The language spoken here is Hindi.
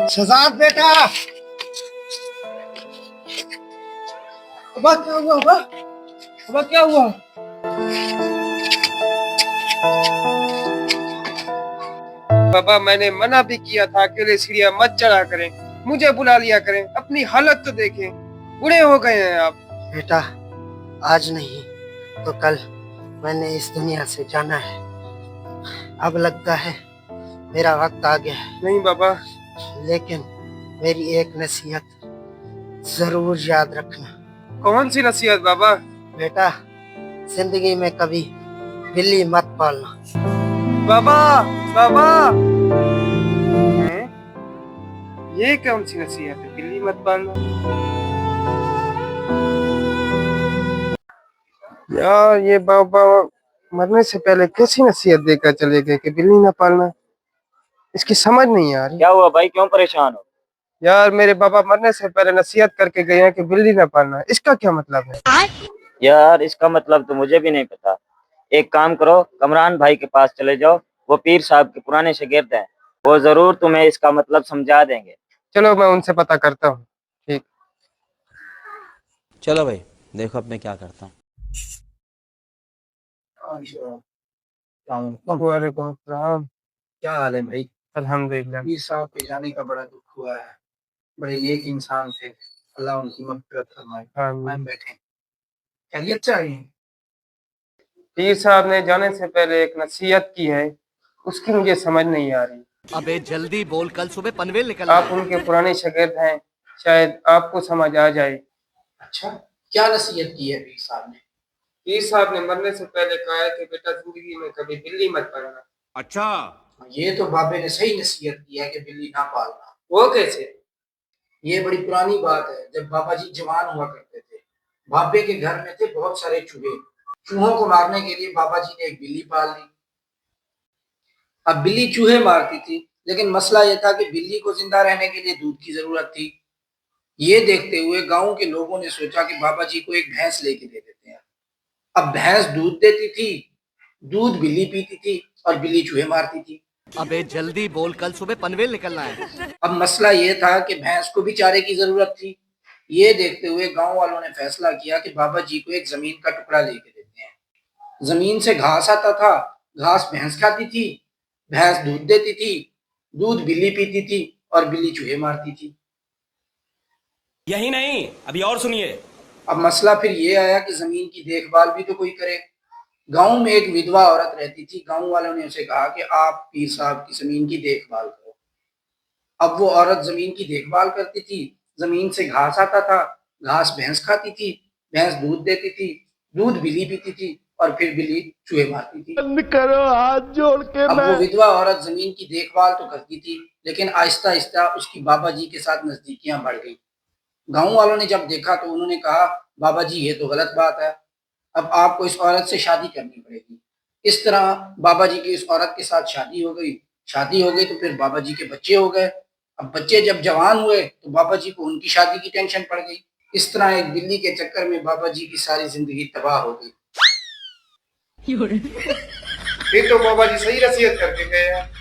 शहजाद बेटा, अबा क्या हुआ? अबा क्या हुआ? बाबा मैंने मना भी किया था अकेले सीढ़ियाँ मत चढ़ा करें, मुझे बुला लिया करें, अपनी हालत तो देखें, बूढ़े हो गए हैं आप। बेटा, आज नहीं तो कल मैंने इस दुनिया से जाना है। अब लगता है मेरा वक्त आ गया है। नहीं बाबा। लेकिन मेरी एक नसीहत जरूर याद रखना। कौन सी नसीहत बाबा? बेटा, जिंदगी में कभी बिल्ली मत पालना। बाबा बाबा हैं? ये कौन सी नसीहत है, बिल्ली मत पालना? यार ये बाबा मरने से पहले कैसी नसीहत देकर चले गए कि बिल्ली न पालना। इसकी समझ नहीं आ रही। क्या हुआ भाई, क्यों परेशान हो? यार मेरे बाबा मरने से पहले नसीहत करके गए हैं कि बिल्ली न पालना, इसका क्या मतलब है? यार इसका मतलब तो मुझे भी नहीं पता। एक काम करो, कमरान भाई के पास चले जाओ, वो पीर साहब के पुराने शागिर्द हैं, वो जरूर तुम्हें इसका मतलब समझा देंगे। चलो मैं उनसे पता करता हूँ। ठीक। चलो भाई, देखो अब मैं क्या करता हूँ। वालेकुम सलाम। क्या हाल है भाई? अल्हम्दुलिल्लाह। पीर साहब के जाने का बड़ा दुख हुआ है। बड़े नेक इंसान थे, अल्लाह उनकी मग़फ़िरत फरमाए। आमीन। बैठे, खैरियत चाहिए? पीर साहब ने जाने से पहले एक नसीहत की है, उसकी मुझे समझ नहीं आ रही। अबे जल्दी बोल, कल सुबह पनवेल निकलना आप है। उनके पुराने शागिर्द हैं, शायद आपको समझ आ जाए। अच्छा, क्या नसीहत की है पीर साहब ने? पीर साहब ने मरने से पहले कहा है कि बेटा जिंदगी में कभी बिल्ली मत पालना। अच्छा, ये तो बाबे ने सही नसीहत की है कि बिल्ली ना पालना। वो कैसे? ये बड़ी पुरानी बात है। जब बाबा जी जवान हुआ करते थे, बाबे के घर में थे बहुत सारे चूहे। चूहों को मारने के लिए बाबा जी ने एक बिल्ली पाल ली। अब बिल्ली चूहे मारती थी, लेकिन मसला यह था कि बिल्ली को जिंदा रहने के लिए दूध की जरूरत थी। ये देखते हुए गांव के लोगों ने सोचा कि बाबा जी को एक भैंस लेके दे देते हैं। अब भैंस दूध देती थी, दूध बिल्ली पीती थी और बिल्ली चूहे मारती थी। अबे जल्दी बोल, कल सुबह पनवेल निकलना है। अब मसला ये था कि भैंस को भी चारे की जरूरत थी। ये देखते हुए गांव वालों ने फैसला किया कि बाबा जी को एक जमीन का टुकड़ा लेके देते हैं। जमीन से घास आता था, घास भैंस खाती थी, भैंस दूध देती थी, दूध बिल्ली पीती थी और बिल्ली चूहे मारती थी। यही नहीं, अभी और सुनिए। अब मसला फिर ये आया कि जमीन की देखभाल भी तो कोई करे। गांव में एक विधवा औरत रहती थी। गांव वालों ने उसे कहा कि आप पीर साहब की जमीन की देखभाल करो। अब वो औरत जमीन की देखभाल करती थी। जमीन से घास आता था, घास भैंस खाती थी, भैंस दूध देती थी, दूध बिल्ली पीती थी और फिर बिल्ली चूहे मारती थी। बंद करो हाथ जोड़ के। अब वो विधवा औरत जमीन की देखभाल तो करती थी, लेकिन आहिस्ता आहिस्ता उसकी बाबा जी के साथ नजदीकियां बढ़ गई। गांव वालों ने जब देखा तो उन्होंने कहा, बाबा जी ये तो गलत बात है, अब आपको इस औरत से शादी करनी पड़ेगी। इस तरह बाबा जी की इस औरत के साथ शादी हो गई। शादी हो गई तो फिर बाबा जी के बच्चे हो गए। अब बच्चे जब जवान हुए तो बाबा जी को उनकी शादी की टेंशन पड़ गई। इस तरह एक बिल्ली के चक्कर में बाबा जी की सारी जिंदगी तबाह हो गई। फिर तो बाबा जी सही नसीहत करके गए हैं।